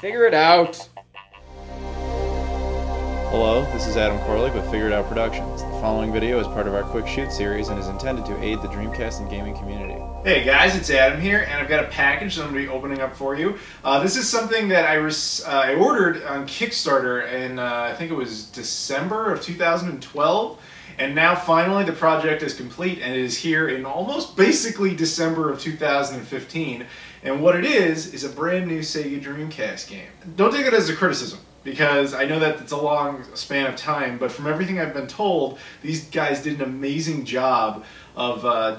Figure it out. Hello, this is Adam Koralik with Figure It Out Productions. The following video is part of our Quick Shoot series and is intended to aid the Dreamcast and gaming community. Hey guys, it's Adam here, and I've got a package that I'm going to be opening up for you. This is something that I ordered on Kickstarter in, I think it was December of 2012. And now finally the project is complete and it is here in almost basically December of 2015. And what it is a brand new Sega Dreamcast game. Don't take it as a criticism, because I know that it's a long span of time, but from everything I've been told, these guys did an amazing job of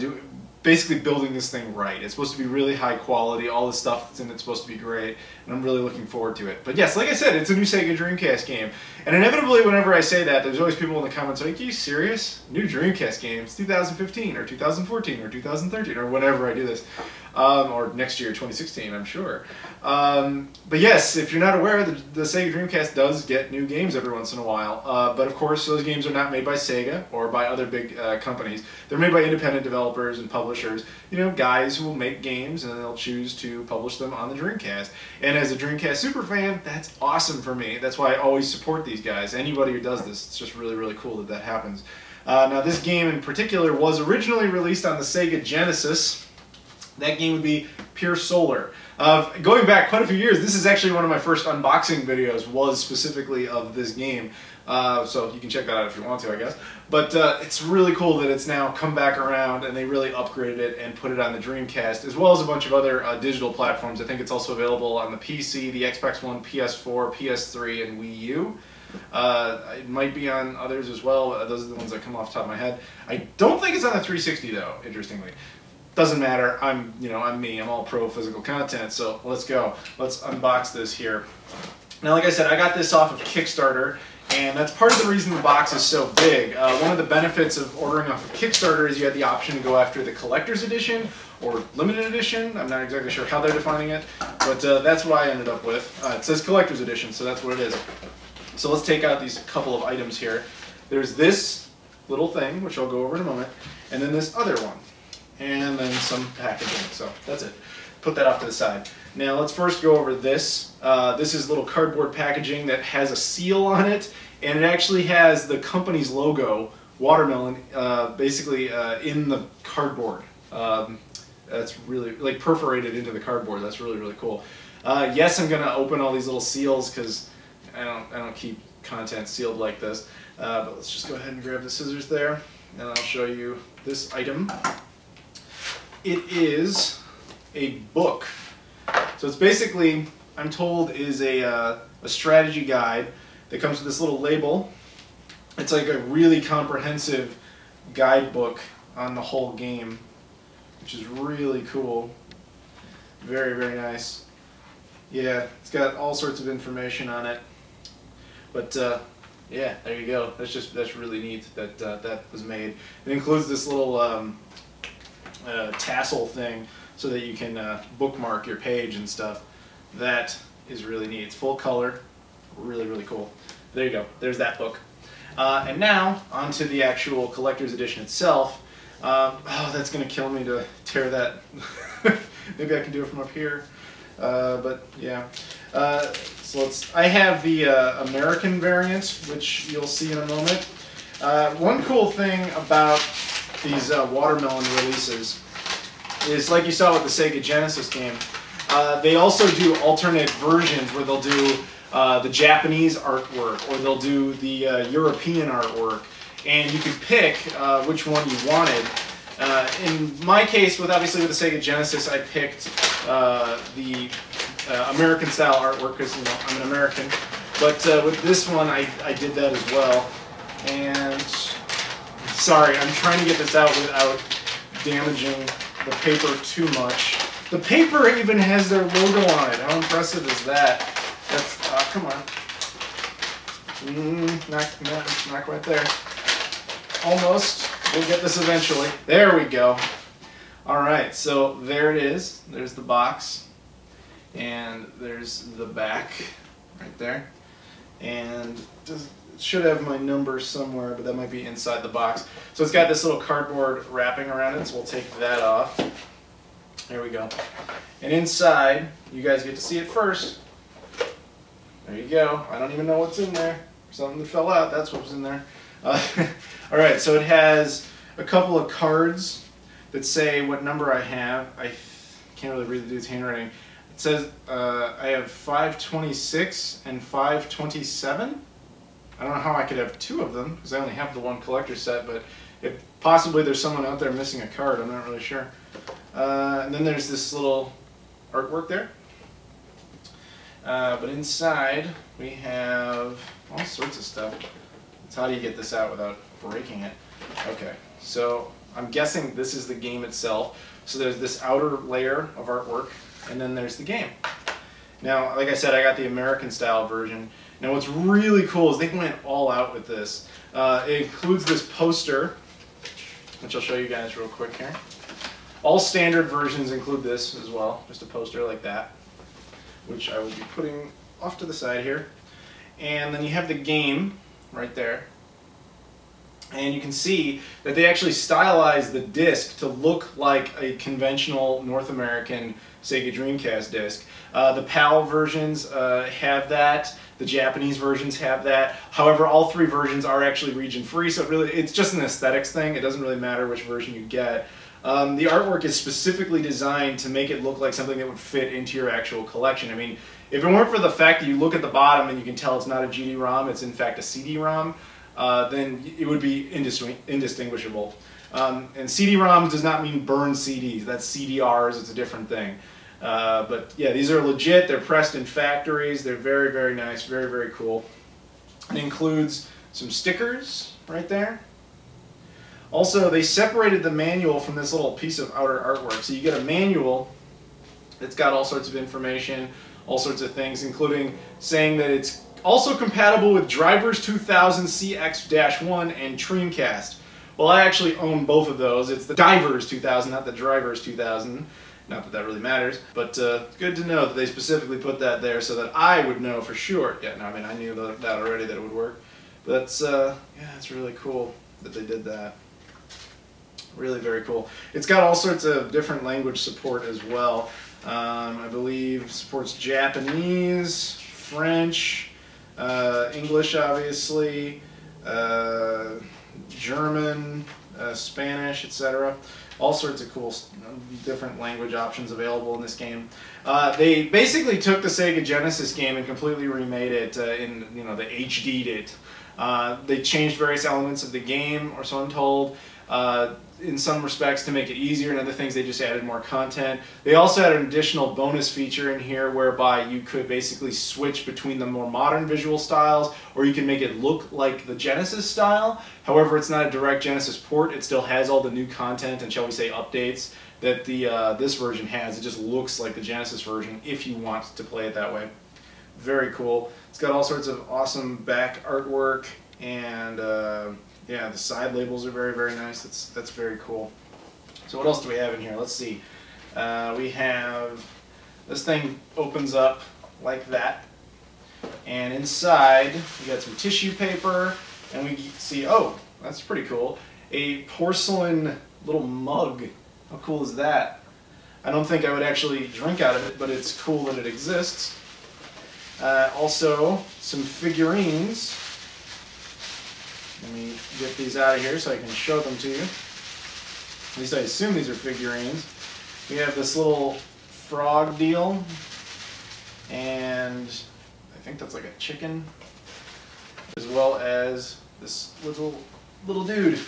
basically building this thing right. It's supposed to be really high quality, all the stuff that's in it's supposed to be great, and I'm really looking forward to it. But yes, like I said, it's a new Sega Dreamcast game. And inevitably, whenever I say that, there's always people in the comments like, are you serious? New Dreamcast game, it's 2015, or 2014, or 2013, or whenever I do this. Or next year, 2016, I'm sure. But yes, if you're not aware, the Sega Dreamcast does get new games every once in a while. But of course, those games are not made by Sega or by other big companies. They're made by independent developers and publishers. You know, guys who will make games and they'll choose to publish them on the Dreamcast. And as a Dreamcast super fan, that's awesome for me. That's why I always support these guys. Anybody who does this, it's just really, really cool that that happens. Now, this game in particular was originally released on the Sega Genesis. That game would be Pier. Going back quite a few years, this is actually one of my first unboxing videos, was specifically of this game. So you can check that out if you want to, I guess. But it's really cool that it's now come back around and they really upgraded it and put it on the Dreamcast, as well as a bunch of other digital platforms. I think it's also available on the PC, the Xbox One, PS4, PS3, and Wii U. It might be on others as well. Those are the ones that come off the top of my head. I don't think it's on the 360 though, interestingly. Doesn't matter. I'm me. I'm all pro physical content. So let's go. Let's unbox this here. Now, like I said, I got this off of Kickstarter, and that's part of the reason the box is so big. One of the benefits of ordering off of Kickstarter is you had the option to go after the collector's edition or limited edition. I'm not exactly sure how they're defining it, but that's what I ended up with. It says collector's edition, so that's what it is. So let's take out these couple of items here. There's this little thing, which I'll go over in a moment, and then this other one. And then some packaging, so that's it. Put that off to the side. Now let's first go over this. This is little cardboard packaging that has a seal on it, and it actually has the company's logo, Watermelon, basically in the cardboard. That's really, like, perforated into the cardboard. That's really, really cool. Yes, I'm gonna open all these little seals because I don't keep content sealed like this. But let's just go ahead and grab the scissors there, and I'll show you this item. It is a book. So it's basically, I'm told, is a strategy guide that comes with this little label. It's like a really comprehensive guidebook on the whole game, which is really cool. Very, very nice. Yeah, it's got all sorts of information on it. But yeah, there you go. That's really neat that that was made. It includes this little tassel thing so that you can bookmark your page and stuff. That is really neat. It's full color, really, really cool. There you go. There's that book. And now onto the actual collector's edition itself. Oh, that's gonna kill me to tear that. Maybe I can do it from up here. But yeah. So I have the American variant, which you'll see in a moment. One cool thing about these Watermelon releases is, like you saw with the Sega Genesis game, they also do alternate versions where they'll do the Japanese artwork or they'll do the European artwork, and you could pick which one you wanted. In my case, obviously with the Sega Genesis, I picked the American style artwork because, you know, I'm an American. But with this one, I did that as well. And sorry, I'm trying to get this out without damaging the paper too much. The paper even has their logo on it. How impressive is that? That's, come on. Not quite there. Almost. We'll get this eventually. There we go. Alright, so there it is. There's the box. And there's the back right there. And it should have my number somewhere, but that might be inside the box. So it's got this little cardboard wrapping around it, so we'll take that off. There we go. And inside, you guys get to see it first. There you go. I don't even know what's in there. Something that fell out, that's what was in there. Alright, so it has a couple of cards that say what number I have. I can't really read the dude's handwriting. It says I have 526 and 527. I don't know how I could have two of them, because I only have the one collector set, but if possibly there's someone out there missing a card, I'm not really sure. And then there's this little artwork there. But inside we have all sorts of stuff. So how do you get this out without breaking it? Okay, so I'm guessing this is the game itself. So there's this outer layer of artwork, and then there's the game. Now, like I said, I got the American style version. Now what's really cool is they went all out with this. It includes this poster, which I'll show you guys real quick here. All standard versions include this as well, just a poster like that, which I will be putting off to the side here. And then you have the game right there. And you can see that they actually stylized the disc to look like a conventional North American Sega Dreamcast disc. The PAL versions have that. The Japanese versions have that. However, all three versions are actually region-free, so it's just an aesthetics thing. It doesn't really matter which version you get. The artwork is specifically designed to make it look like something that would fit into your actual collection. I mean, if it weren't for the fact that you look at the bottom and you can tell it's not a GD-ROM, it's in fact a CD-ROM, then it would be indistinguishable. And CD-ROMs does not mean burned CDs. That's CDRs. It's a different thing. But yeah, these are legit. They're pressed in factories. They're very, very nice. Very, very cool. It includes some stickers right there. Also, they separated the manual from this little piece of outer artwork. So you get a manual that's got all sorts of information, all sorts of things, including saying that it's also compatible with Drivers 2000 CX-1 and Dreamcast. Well, I actually own both of those. It's the Divers 2000, not the Drivers 2000. Not that that really matters, but good to know that they specifically put that there so that I would know for sure. Yeah, no, I mean, I knew that already, that it would work. But that's, yeah, it's really cool that they did that. Really very cool. It's got all sorts of different language support as well. I believe supports Japanese, French, English obviously, German, Spanish, etc. All sorts of cool different language options available in this game. They basically took the Sega Genesis game and completely remade it they HD'd it. They changed various elements of the game, or so I'm told, in some respects to make it easier, and other things they just added more content. They also had an additional bonus feature in here whereby you could basically switch between the more modern visual styles, or you can make it look like the Genesis style. However, it's not a direct Genesis port. It still has all the new content and, shall we say, updates that this version has. It just looks like the Genesis version if you want to play it that way. Very cool. It's got all sorts of awesome back artwork, and yeah, the side labels are very, very nice. That's very cool. So what else do we have in here? Let's see. We have, this thing opens up like that, and inside we got some tissue paper, and we see, oh, that's pretty cool, a porcelain little mug. How cool is that? I don't think I would actually drink out of it, but it's cool that it exists. Also, some figurines. Let me get these out of here so I can show them to you. At least I assume these are figurines. We have this little frog deal, and I think that's like a chicken, as well as this little dude.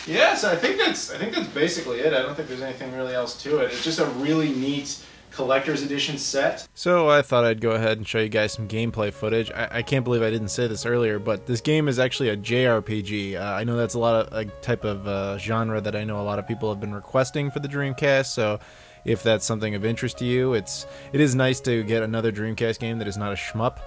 Yeah, so I think that's basically it. I don't think there's anything really else to it. It's just a really neat collector's edition set. So I thought I'd go ahead and show you guys some gameplay footage. I can't believe I didn't say this earlier, but this game is actually a JRPG. I know that's a type of genre that I know a lot of people have been requesting for the Dreamcast, so if that's something of interest to you, it is nice to get another Dreamcast game that is not a shmup.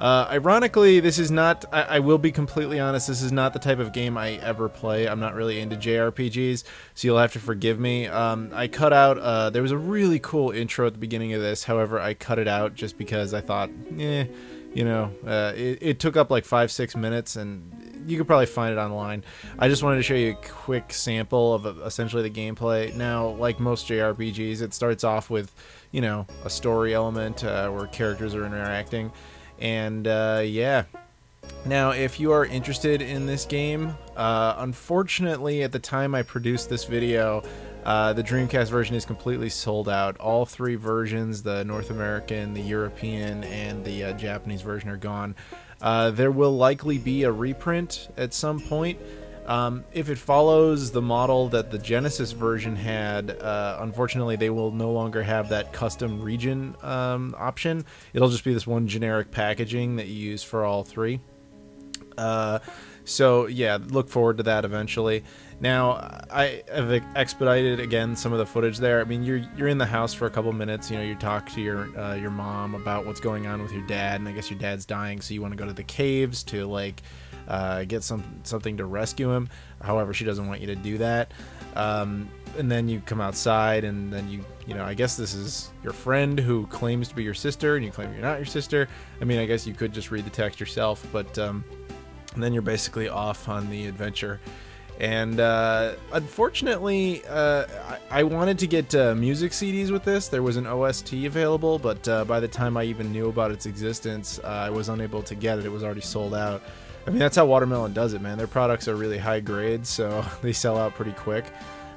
Ironically, this is not, I will be completely honest, this is not the type of game I ever play. I'm not really into JRPGs, so you'll have to forgive me. I cut out, there was a really cool intro at the beginning of this, however, I cut it out just because I thought, it took up like 5-6 minutes, and you could probably find it online. I just wanted to show you a quick sample of essentially the gameplay. Now, like most JRPGs, it starts off with, a story element where characters are interacting. And yeah. Now, if you are interested in this game, unfortunately, at the time I produced this video, the Dreamcast version is completely sold out. All 3 versions, the North American, the European, and the Japanese version, are gone. There will likely be a reprint at some point. If it follows the model that the Genesis version had, unfortunately they will no longer have that custom region option. It'll just be this one generic packaging that you use for all 3. So yeah, look forward to that eventually. Now, I have expedited again some of the footage there. I mean, you're in the house for a couple minutes. You know, you talk to your mom about what's going on with your dad, and I guess your dad's dying, so you want to go to the caves to like get something to rescue him. However, she doesn't want you to do that. And then you come outside, and then you know, I guess this is your friend who claims to be your sister, and you claim you're not your sister. I mean, I guess you could just read the text yourself, but and then you're basically off on the adventure. And unfortunately, I wanted to get music CDs with this. There was an OST available, but by the time I even knew about its existence, I was unable to get it. It was already sold out. I mean, that's how Watermelon does it, man. Their products are really high grade, so they sell out pretty quick.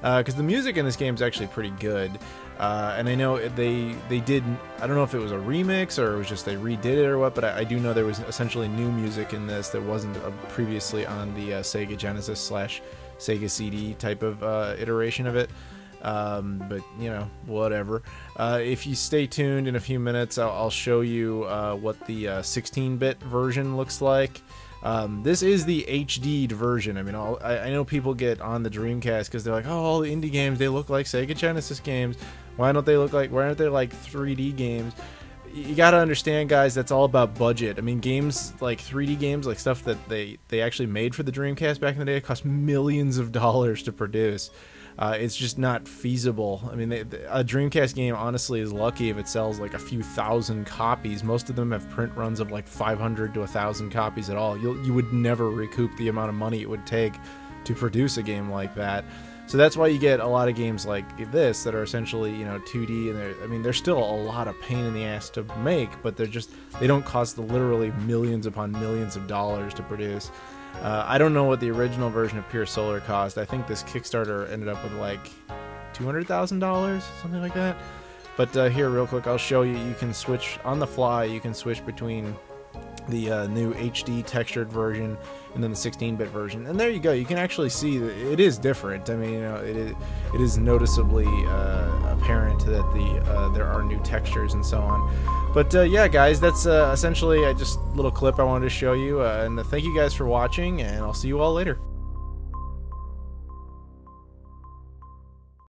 Because the music in this game is actually pretty good. And I know they did, I don't know if it was a remix or it was just they redid it or what, but I do know there was essentially new music in this that wasn't previously on the Sega Genesis / Sega CD type of iteration of it. But, you know, whatever. If you stay tuned in a few minutes, I'll show you what the 16-bit version looks like. This is the HD'd version. I mean, I know people get on the Dreamcast because they're like, oh, all the indie games, they look like Sega Genesis games. Why aren't they like 3D games? You gotta understand, guys, that's all about budget. I mean, games like 3D games, like stuff that they actually made for the Dreamcast back in the day, it cost millions of dollars to produce. It's just not feasible. I mean, a Dreamcast game, honestly, is lucky if it sells like a few thousand copies. Most of them have print runs of like 500 to 1,000 copies at all. You would never recoup the amount of money it would take to produce a game like that. So that's why you get a lot of games like this that are essentially, you know, 2D, and they're still a lot of pain in the ass to make, but they don't cost literally millions upon millions of dollars to produce. I don't know what the original version of Pier Solar cost. I think this Kickstarter ended up with like $200,000, something like that. But here, real quick, I'll show you. You can switch on the fly. You can switch between the new HD textured version and then the 16-bit version, and there you go. You can actually see that it is different. I mean, you know, it is noticeably apparent that there are new textures and so on. But yeah, guys, that's essentially just a little clip I wanted to show you, and thank you guys for watching, and I'll see you all later.